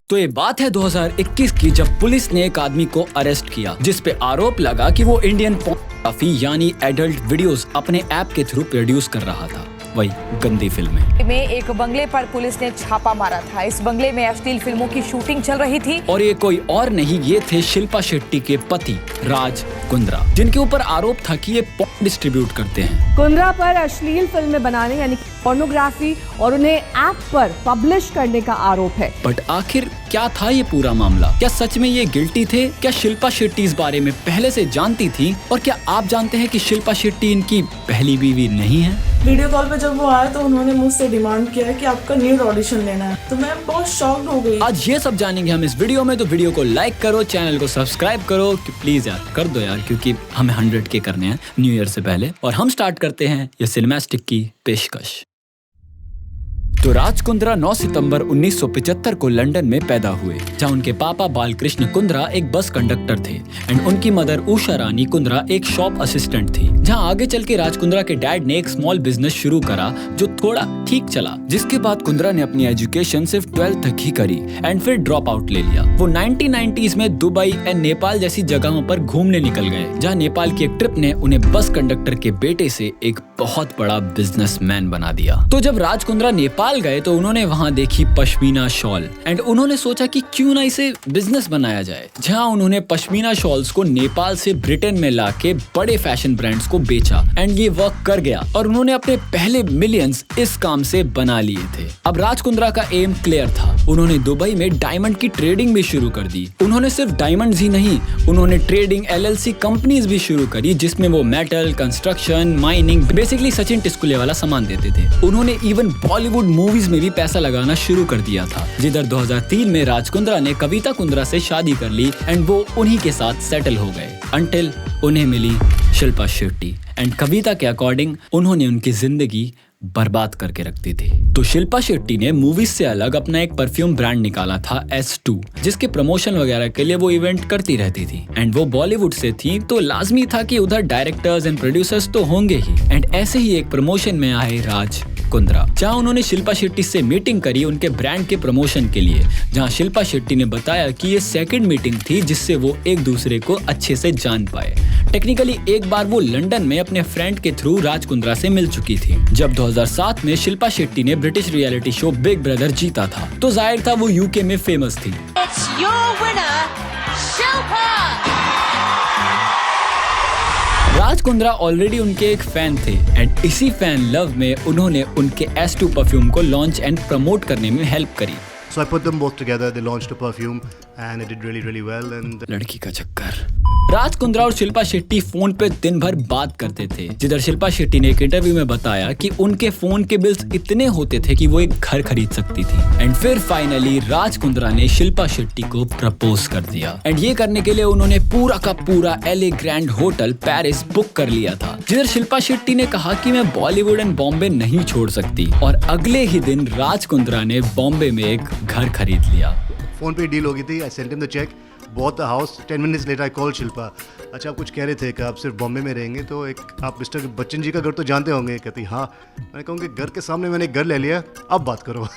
तो ये बात है 2021 की, जब पुलिस ने एक आदमी को अरेस्ट किया जिस पे आरोप लगा कि वो इंडियन पोर्नोग्राफी यानी एडल्ट वीडियोस अपने ऐप के थ्रू प्रोड्यूस कर रहा था, वही गंदी फिल्में। में एक बंगले पर पुलिस ने छापा मारा था। इस बंगले में अश्लील फिल्मों की शूटिंग चल रही थी और ये कोई और नहीं, ये थे शिल्पा शेट्टी के पति राज कुंद्रा, जिनके ऊपर आरोप था कि ये पोर्न डिस्ट्रीब्यूट करते हैं। कुंद्रा पर अश्लील फिल्में बनाने यानी पोर्नोग्राफी और उन्हें ऐप पर पब्लिश करने का आरोप है। बट आखिर क्या था ये पूरा मामला? क्या सच में ये गिल्टी थे? क्या शिल्पा शेट्टी इस बारे में पहले से जानती थी? और क्या आप जानते हैं कि शिल्पा शेट्टी इनकी पहली बीवी नहीं है? वीडियो कॉल पे जब वो आया तो उन्होंने मुझसे डिमांड किया कि आपका न्यूड ऑडिशन लेना है, तो मैं बहुत शॉक्ड हो गई। आज ये सब जानेंगे हम इस वीडियो में, तो वीडियो को लाइक करो, चैनल को सब्सक्राइब करो कि प्लीज यार कर दो यार, क्योंकि हमें 100 के करने हैं न्यू ईयर से पहले। और हम स्टार्ट करते हैं ये सिनेमैस्टिक की पेशकश। तो राज कुंद्रा 9 सितंबर 1975 को लंदन में पैदा हुए, जहां उनके पापा बालकृष्ण कुंद्रा एक बस कंडक्टर थे एंड उनकी मदर उषा रानी कुंद्रा एक शॉप असिस्टेंट थी। जहां आगे चल के राज कुंद्रा के डैड ने एक स्मॉल बिजनेस शुरू करा जो थोड़ा ठीक चला, जिसके बाद कुंद्रा ने अपनी एजुकेशन सिर्फ 12th तक ही करी एंड फिर ड्रॉप आउट ले लिया। वो 1990s में दुबई एंड नेपाल जैसी जगहों पर घूमने निकल गए, जहाँ नेपाल की एक ट्रिप ने उन्हें बस कंडक्टर के बेटे से एक बहुत बड़ा बिजनेसमैन बना दिया। तो जब राज कुंद्रा नेपाल गए तो उन्होंने वहां देखी पश्मीना शॉल एंड उन्होंने सोचा कि क्यों ना इसे बिजनेस बनाया जाए, जहां उन्होंने पश्मीना शॉल्स को नेपाल से ब्रिटेन में लाके बड़े फैशन ब्रांड्स को बेचा एंड ये वर्क कर गया और उन्होंने अपने पहले मिलियंस इस काम से बना लिए थे। अब राज कुंद्रा का एम क्लियर था, उन्होंने दुबई में डायमंड की ट्रेडिंग भी शुरू कर दी। उन्होंने सिर्फ डायमंड्स ही नहीं, उन्होंने ट्रेडिंग LLC कंपनीज भी शुरू करी, जिसमें वो मेटल, कंस्ट्रक्शन, माइनिंग, बेसिकली सचिन टिस्कुले वाला सामान देते थे। उन्होंने इवन बॉलीवुड मूवीज में भी पैसा लगाना शुरू कर दिया था, जिधर 2003 में राज कुंद्रा ने कविता कुंद्रा से शादी कर ली एंड वो उन्हीं के साथ सेटल हो गए अंटिल उन्हें मिली शिल्पा शेट्टी एंड कविता के अकॉर्डिंग उन्होंने उनकी जिंदगी बर्बाद करके रखती थी। तो शिल्पा शेट्टी ने मूवीज से अलग अपना एक परफ्यूम ब्रांड निकाला था S2, जिसके प्रमोशन वगैरह के लिए वो इवेंट करती रहती थी एंड वो बॉलीवुड से थी तो लाजमी था कि उधर डायरेक्टर्स एंड प्रोड्यूसर्स तो होंगे ही। एंड ऐसे ही एक प्रमोशन में आए राज कुंद्रा, जहां उन्होंने शिल्पा शेट्टी से मीटिंग करी उनके ब्रांड के प्रमोशन के लिए, जहां शिल्पा शेट्टी ने बताया कि ये सेकंड मीटिंग थी जिससे वो एक दूसरे को अच्छे से जान पाए। टेक्निकली एक बार वो लंदन में अपने फ्रेंड के थ्रू राज कुंद्रा से मिल चुकी थी। जब 2007 में शिल्पा शेट्टी ने British reality show big brother जीता था तो जाहिर था वो UK में फेमस थी। It's your winner, Shilpa! Raj Kundra already उनके एक फैन थे एंड इसी फैन लव में उन्होंने उनके S2 परफ्यूम को लॉन्च एंड प्रमोट करने में हेल्प करी। So I put them both together, they launched a perfume and it did really well and लड़की का चक्कर। राज कुंद्रा और शिल्पा शेट्टी फोन पे दिन भर बात करते थे, जिधर शिल्पा शेट्टी ने एक इंटरव्यू में बताया कि उनके फोन के बिल्स इतने होते थे कि वो एक घर खरीद सकती थी। एंड फिर फाइनली राज कुंद्रा ने शिल्पा शेट्टी को प्रपोज कर दिया एंड ये करने के लिए उन्होंने पूरा का पूरा LA grand hotel Paris book कर लिया था, जिधर शिल्पा शेट्टी ने कहा कि मैं बॉलीवुड एंड बॉम्बे नहीं छोड़ सकती। और अगले ही दिन राज कुंद्रा ने बॉम्बे में एक घर खरीद लिया। फोन पे डील हो गई थी। I sent him the check, bought the house. 10 minutes later I called Shilpa. अच्छा आप कुछ कह रहे थे कि आप सिर्फ बॉम्बे में रहेंगे, तो एक आप मिस्टर बच्चन जी का घर तो जानते होंगे। कहती हाँ। मैंने कहा कि घर के सामने मैंने घर ले लिया, अब बात करो।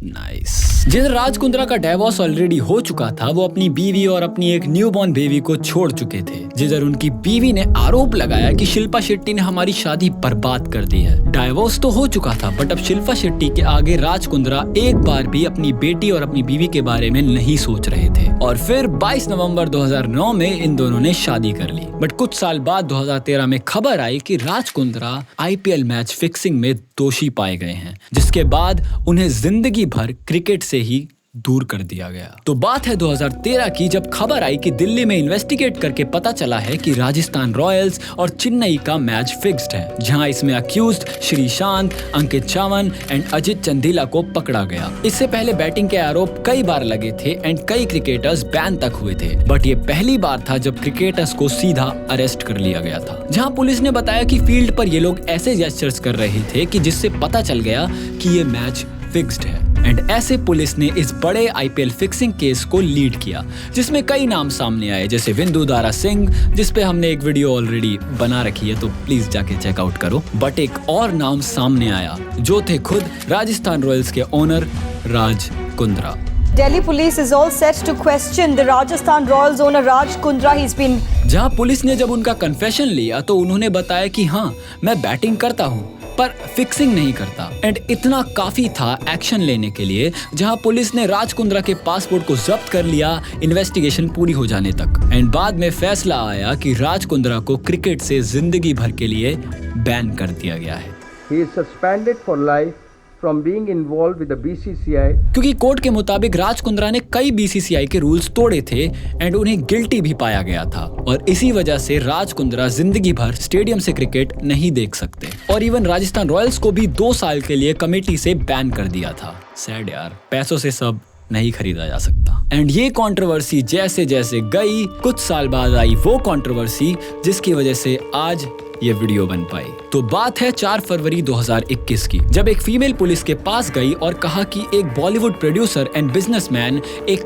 नाइस। जिधर राज कुंद्रा का डाइवोर्स ऑलरेडी हो चुका था, वो अपनी बीवी और अपनी एक न्यूबॉर्न बेबी को छोड़ चुके थे, जिधर उनकी बीवी ने आरोप लगाया कि शिल्पा शेट्टी ने हमारी शादी बर्बाद कर दी है। डाइवोर्स तो हो चुका था बट अब शिल्पा शेट्टी के आगे राज कुंद्रा एक बार भी अपनी बेटी और अपनी बीवी के बारे में नहीं सोच रहे थे। और फिर 22 नवंबर 2009 में इन दोनों ने शादी कर ली। बट कुछ साल बाद 2013 में खबर आई कि Raj Kundra IPL match fixing में दोषी पाए गए हैं, जिसके बाद उन्हें जिंदगी भर क्रिकेट से ही दूर कर दिया गया। तो बात है 2013 की, जब खबर आई कि दिल्ली में इन्वेस्टिगेट करके पता चला है कि राजस्थान रॉयल्स और चेन्नई का मैच फिक्स्ड है, जहां इसमें accused Sreesanth, Ankit chawal and Ajit Chandila को पकड़ा गया। इससे पहले बैटिंग के आरोप कई बार लगे थे एंड कई क्रिकेटर्स बैन तक हुए थे, बट ये पहली बार था जब क्रिकेटर्स को सीधा अरेस्ट कर लिया गया था, जहां पुलिस ने बताया कि फील्ड पर ये लोग ऐसे जेस्चर्स कर रहे थे कि जिससे पता चल गया कि ये मैच फिक्स्ड है। एंड ऐसे पुलिस ने इस बड़े IPL फिक्सिंग केस को लीड किया, जिसमें कई नाम सामने आए, जैसे विंदु दारा सिंह, जिस पे हमने एक वीडियो ऑलरेडी बना रखी है, तो प्लीज जाके चेकआउट करो। बट एक और नाम सामने आया जो थे खुद राजस्थान रॉयल्स के owner Raj Kundra. Delhi police is all set to question the Rajasthan Royals owner Raj Kundra. He's been जहां पुलिस ने जब उनका कन्फेशन लिया तो उन्होंने बताया कि हाँ, मैं बैटिंग करता हूँ पर फिक्सिंग नहीं करता। एंड इतना काफी था एक्शन लेने के लिए, जहां पुलिस ने राज कुंद्रा के पासपोर्ट को जब्त कर लिया इन्वेस्टिगेशन पूरी हो जाने तक। एंड बाद में फैसला आया कि राज कुंद्रा को क्रिकेट से जिंदगी भर के लिए बैन कर दिया गया है। He is suspended for life from being involved with the BCCI. क्योंकि कोर्ट के मुताबिक राज कुंद्रा ने कई BCCI के रूल्स तोड़े थे एंड उन्हें गिल्टी भी पाया गया था, और इसी वजह से राज कुंद्रा जिंदगी भर स्टेडियम से क्रिकेट नहीं देख सकते। और इवन राजस्थान रॉयल्स को भी 2 साल के लिए कमेटी से बैन कर दिया था। सैड यार, पैसों से सब नहीं खरीदा जा सकता। एंड ये कंट्रोवर्सी जैसे जैसे गई, कुछ साल बाद आई वो कंट्रोवर्सी जिसकी वजह से आज ये वीडियो बन पाई। तो बात है 4 फरवरी 2021 की, जब एक फीमेल पुलिस के पास गई और कहा कि एक बॉलीवुड प्रोड्यूसर एंड बिजनेसमैन एक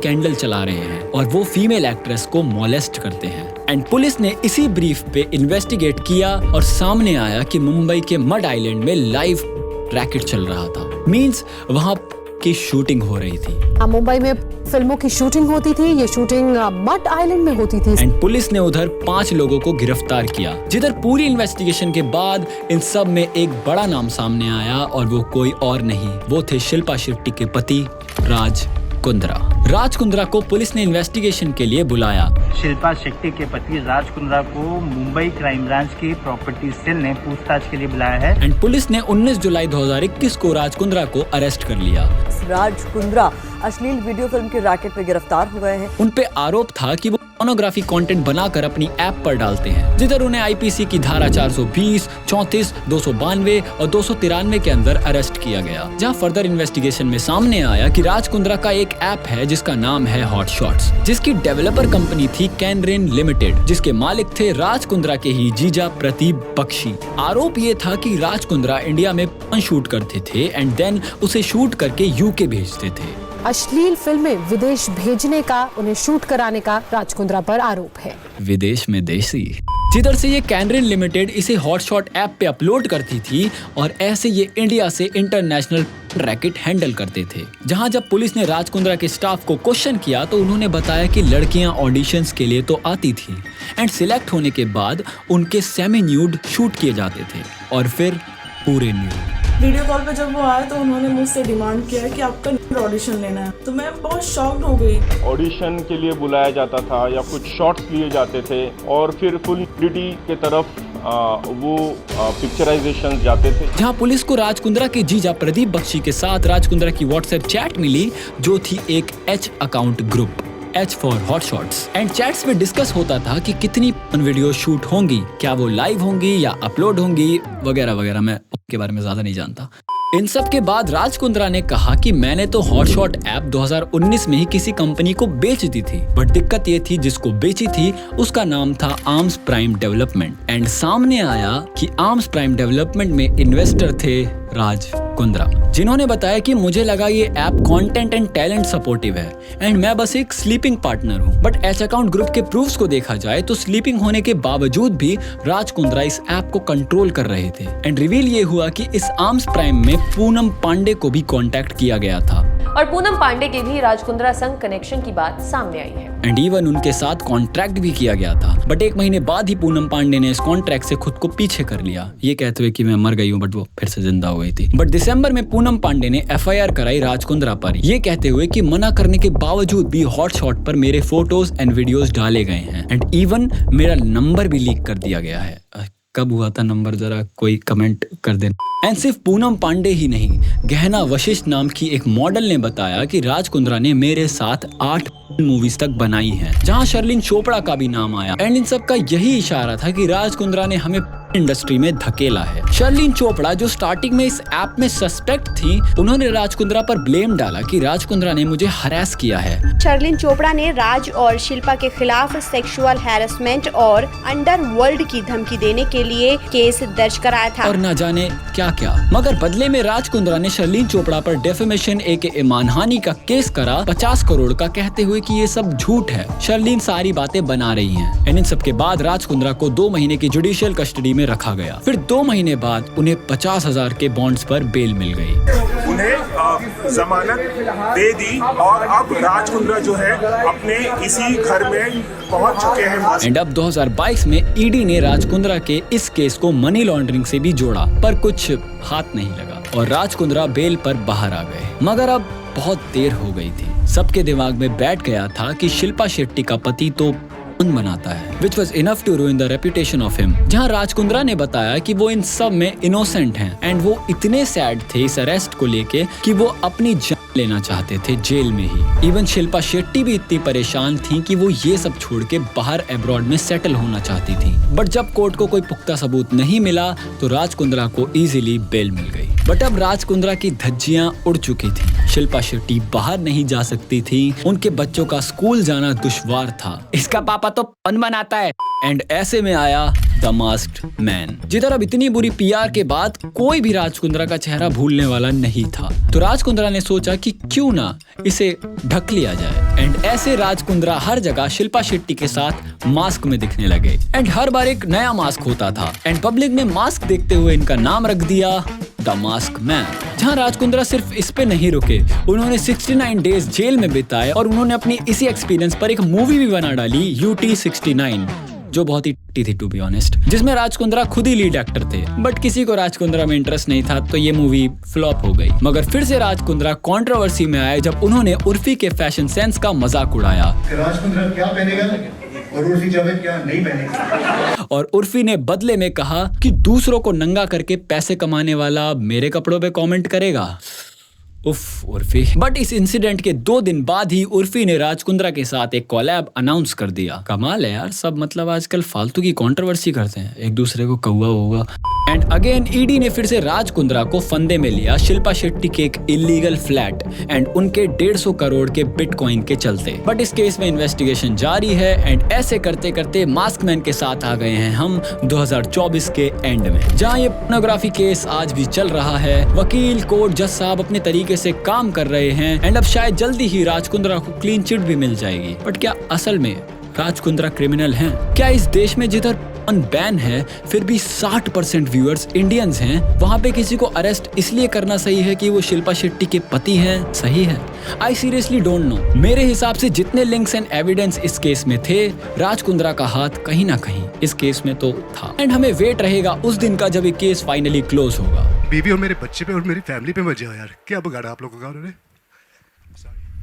कैंडल चला रहे हैं और वो फीमेल एक्ट्रेस को मोलेस्ट करते हैं। एंड पुलिस ने इसी ब्रीफ पे इन्वेस्टिगेट किया और सामने आया कि मुंबई के मड आइलैंड में लाइव रैकेट चल रहा था। मींस वहां की शूटिंग हो रही थी। मुंबई में फिल्मों की शूटिंग होती थी, ये शूटिंग मड आइलैंड में होती थी। एंड पुलिस ने उधर 5 लोगों को गिरफ्तार किया, जिधर पूरी इन्वेस्टिगेशन के बाद इन सब में एक बड़ा नाम सामने आया और वो कोई और नहीं, वो थे शिल्पा शेट्टी के पति राज कुंद्रा। राज कुंद्रा को पुलिस ने इन्वेस्टिगेशन के लिए बुलाया। शिल्पा शेट्टी के पति राज कुंद्रा को मुंबई क्राइम ब्रांच की प्रॉपर्टी सेल ने पूछताछ के लिए बुलाया है। एंड पुलिस ने 19 जुलाई 2021 को राज कुंद्रा को अरेस्ट कर लिया। राज कुंद्रा अश्लील वीडियो फिल्म के रैकेट में गिरफ्तार हो गए हैं। उन पे आरोप था कि वो पोर्नोग्राफी कंटेंट बनाकर अपनी ऐप पर डालते हैं, जिधर उन्हें आईपीसी की धारा 420, 34, 292 और 293 के अंदर अरेस्ट किया गया। जहां फर्दर इन्वेस्टिगेशन में सामने आया कि राज कुंद्रा का एक ऐप है जिसका नाम है हॉट शॉट्स, जिसकी डेवलपर कंपनी थी कैनरेन लिमिटेड, जिसके मालिक थे राज कुंद्रा के ही जीजा प्रदीप बख्शी। आरोप ये था कि राज कुंद्रा इंडिया में शूट करते थे एंड देन उसे शूट करके यूके भेजते थे। अश्लील फिल्में विदेश भेजने का, उन्हें शूट कराने का राज कुंद्रा पर आरोप है। विदेश में देसी, जिधर से ये कैनरेन लिमिटेड इसे हॉटशॉट ऐप पे अपलोड करती थी और ऐसे ये इंडिया से इंटरनेशनल रैकेट हैंडल करते थे। जहां जब पुलिस ने राज कुंद्रा के स्टाफ को क्वेश्चन किया तो उन्होंने बताया कि लड़कियां ऑडिशंस के लिए तो आती थी एंड सिलेक्ट होने के बाद उनके सेमी न्यूड शूट किए जाते थे और फिर पूरे न्यूड। वीडियो कॉल पे जब वो आए तो उन्होंने मुझसे डिमांड किया कि आपका ऑडिशन लेना है, तो मैं बहुत शॉक्ड हो गई। ऑडिशन के लिए बुलाया जाता था या कुछ शॉट्स लिए जाते थे और फिर फुल न्यूडिटी के तरफ वो पिक्चराइजेशन जाते थे। जहां पुलिस को राज कुंद्रा के जीजा प्रदीप बख्शी के साथ राज कुंद्रा की व्हाट्सएप चैट मिली, जो थी एक H account group, H for hot shots. And chats में डिस्कस होता था कि कितनी वीडियो शूट होंगी, क्या वो लाइव होंगी या अपलोड होंगी वगैरह वगैरह। मैं उसके बारे में ज्यादा नहीं जानता। इन सब के बाद राज कुंद्रा ने कहा कि मैंने तो हॉटशॉट ऐप 2019 में ही किसी कंपनी को बेच दी थी, बट दिक्कत ये थी जिसको बेची थी उसका नाम था आर्म्स प्राइम डेवलपमेंट। एंड सामने आया कि आर्म्स प्राइम डेवलपमेंट में इन्वेस्टर थे राज कुंद्रा, जिन्होंने बताया कि मुझे लगा ये app content and talent supportive है एंड मैं बस एक स्लीपिंग पार्टनर हूँ। बट H अकाउंट ग्रुप के प्रूफ्स को देखा जाए तो स्लीपिंग होने के बावजूद भी राज कुंद्रा इस ऐप को कंट्रोल कर रहे थे। एंड रिवील ये हुआ कि इस आर्म्स प्राइम में पूनम पांडे को भी कांटेक्ट किया गया था और पूनम पांडे के भी राज कुंद्रा संग कनेक्शन की बात सामने आई है। एंड इवन उनके साथ कॉन्ट्रैक्ट भी किया गया था, बट 1 महीने बाद ही पूनम पांडे ने इस कॉन्ट्रैक्ट से खुद को पीछे कर लिया, ये कहते हुए कि मैं मर गई हूँ, बट वो फिर से जिंदा हो गई थी। बट दिसंबर में पूनम पांडे ने FIR कराई राज कुंद्रा पर, ये कहते हुए कि मना करने के बावजूद भी हॉटशॉट पर मेरे फोटोज एंड वीडियोस डाले गए हैं एंड इवन मेरा नंबर भी लीक कर दिया गया है। कब हुआ था नंबर, जरा कोई कमेंट कर देना। एंड सिर्फ पूनम पांडे ही नहीं, गहना वशिष्ठ नाम की एक मॉडल ने बताया कि राज कुंद्रा ने मेरे साथ 8 मूवीज तक बनाई हैं, जहां शर्लिन चोपड़ा का भी नाम आया। एंड इन सब का यही इशारा था कि राज कुंद्रा ने हमें इंडस्ट्री में धकेला है। शर्लिन चोपड़ा जो स्टार्टिंग में इस ऐप में सस्पेक्ट थी, उन्होंने राज कुंद्रा पर ब्लेम डाला कि राज कुंद्रा ने मुझे हरास किया है। शर्लिन चोपड़ा ने राज और शिल्पा के खिलाफ सेक्सुअल हैरेसमेंट और अंडरवर्ल्ड की धमकी देने के लिए केस दर्ज कराया था और न जाने क्या क्या। मगर बदले में राज कुंद्रा ने शर्लिन चोपड़ा पर डेफेमेशन AKA मानहानि का केस करा 50 करोड़ का, कहते हुए कि ये सब झूठ है, शर्लिन सारी बातें बना रही हैं। इन सब के बाद राज कुंद्रा को 2 महीने की जुडिशियल कस्टडी में रखा गया। फिर 2 महीने बाद उन्हें 50,000 के बॉन्ड्स पर बेल मिल गई। उन्हें जमानत दे दी और अब राज कुंद्रा जो है अपने इसी घर में पहुंच चुके हैं। एंड अब 2022 में ईडी ने राज कुंद्रा के इस केस को मनी लॉन्ड्रिंग से भी जोड़ा, पर कुछ हाथ नहीं लगा और राज कुंद्रा बेल पर बाहर आ गए। मगर अब बहुत देर हो गई थी। सबके दिमाग में बैठ गया था कि शिल्पा शेट्टी का पति तो खून बनाता है, which was enough to ruin the reputation of him। जहां राज कुंद्रा ने बताया कि वो इन सब में इनोसेंट हैं एंड वो इतने सैड थे इस अरेस्ट को लेके कि वो अपनी जान लेना चाहते थे जेल में ही। इवन शिल्पा शेट्टी भी इतनी परेशान थी कि वो ये सब छोड़ के बाहर अब्रॉड में सेटल होना चाहती थी। बट जब कोर्ट को कोई पुख्ता सबूत नहीं मिला तो राज कुंद्रा को इजीली बेल मिल गई। बट अब राज कुंद्रा की धज्जियां उड़ चुकी थी। शिल्पा शेट्टी बाहर नहीं जा सकती थी, उनके बच्चों का स्कूल जाना दुश्वार था, इसका पापा तो पन बनाता है। एंड ऐसे में आया द मास्क्ड मैन, जिधर अब इतनी बुरी पीआर के बाद कोई भी राज कुंद्रा का चेहरा भूलने वाला नहीं था। तो राज कुंद्रा ने सोचा कि क्यों ना इसे ढक लिया जाए। एंड ऐसे राज कुंद्रा हर जगह शिल्पा शेट्टी के साथ मास्क में दिखने लगे एंड हर बार एक नया मास्क होता था एंड पब्लिक ने मास्क देखते हुए इनका नाम रख दिया द मास्क मैन। जहां राज कुंद्रा सिर्फ इस पे नहीं रुके, उन्होंने 69 डेज जेल में बिताए और उन्होंने अपनी इसी एक्सपीरियंस पर एक मूवी भी बना डाली, UT 69, जो बहुत ही टट्टी थी टू बी ऑनेस्ट, जिसमें राज कुंद्रा खुद ही लीड एक्टर थे। बट किसी को राज कुंद्रा में इंटरेस्ट नहीं था तो ये मूवी फ्लॉप हो गई। मगर फिर से राज कुंद्रा कंट्रोवर्सी में आए जब उन्होंने उर्फी के फैशन सेंस का मजाक उड़ाया। राज कुंद्रा क्या पहनेगा और उर्फी जावेद क्या नहीं पहनेगी। और उर्फी ने बदले में कहा कि दूसरों को नंगा करके पैसे कमाने वाला मेरे कपड़ों पे कमेंट करेगा। उफ उर्फी। बट इस इंसिडेंट के 2 दिन बाद ही उर्फी ने राज कुंद्रा के साथ एक कोलैब अनाउंस कर दिया। कमाल है यार, सब मतलब आजकल फालतू की कंट्रोवर्सी करते हैं, एक दूसरे को कौवा होगा। एंड अगेन ईडी ने फिर से राज कुंद्रा को फंदे में लिया शिल्पा शेट्टी के एक इलीगल फ्लैट एंड उनके 150 करोड़ के बिटकॉइन के चलते। बट इस केस में इन्वेस्टिगेशन जारी है एंड ऐसे करते करते मास्क मैन के साथ आ गए हैं हम 2024 के एंड में, जहां ये पोर्नोग्राफी केस आज भी चल रहा है। वकील, कोर्ट, जज साहब अपने तरीके से काम कर रहे हैं एंड अब शायद जल्दी ही राज कुंद्रा को क्लीन चिट भी मिल जाएगी। बट क्या असल में राज कुंद्रा क्रिमिनल हैं? क्या इस देश में जिधर बैन है फिर भी 60% व्यूअर्स इंडियंस हैं, वहाँ पे किसी को अरेस्ट इसलिए करना सही है कि वो शिल्पा शेट्टी के पति हैं? सही है? I seriously don't know. मेरे हिसाब से जितने लिंक्स एंड एविडेंस इस केस में थे, राज कुंद्रा का हाथ कहीं ना कहीं इस केस में तो था। एंड हमें वेट रहेगा उस दिन का जब ये केस फाइनली क्लोज होगा। बीवी और मेरे बच्चे पे और मेरी फैमिली पे मजे हो यार, क्या बिगाड़ा आप लोगों का उन्होंने।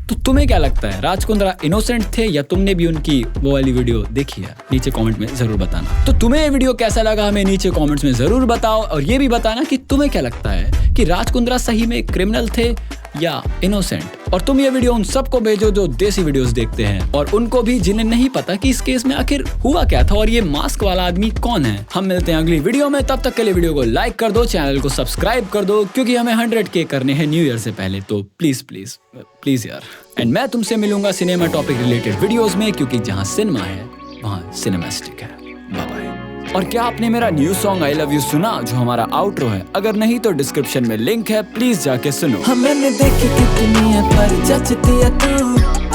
तो तुम्हें क्या लगता है, राज कुंद्रा इनोसेंट थे या तुमने भी उनकी वो वाली वीडियो देखी है? नीचे कमेंट में जरूर बताना। तो तुम्हें ये वीडियो कैसा लगा हमें नीचे कमेंट्स में जरूर बताओ और ये भी बताना कि तुम्हें क्या लगता है कि राज कुंद्रा सही में क्रिमिनल थे या इनोसेंट। और तुम ये वीडियो उन सबको भेजो जो देसी वीडियोस देखते हैं और उनको भी जिन्हें नहीं पता कि इस केस में आखिर हुआ क्या था और ये मास्क वाला आदमी कौन है। हम मिलते हैं अगली वीडियो में, तब तक के लिए वीडियो को लाइक कर दो, चैनल को सब्सक्राइब कर दो क्योंकि हमें 100K करने हैं न्यू ईयर से पहले। तो प्लीज प्लीज प्लीज यार। एंड मैं तुमसे मिलूंगा सिनेमा टॉपिक रिलेटेड वीडियोस में, क्योंकि जहाँ सिनेमा है वहाँ सिनेमैस्टिक है। Bye bye. और क्या आपने मेरा new song I love you सुना जो हमारा आउट्रो है? अगर नहीं तो डिस्क्रिप्शन में लिंक है, प्लीज जाके सुनो। मैंने देखी कितनी है पर जचती है तू,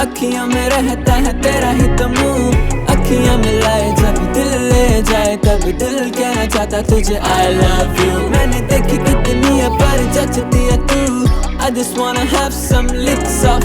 अखियां में रहता है तेरा ही तो मुंह, अखियां मिलाए जब दिल ले जाए तब दिल कहना चाहता तुझे आई लव यू। मैंने देखी कितनी है पर जचती है तू, I just wanna have some licks off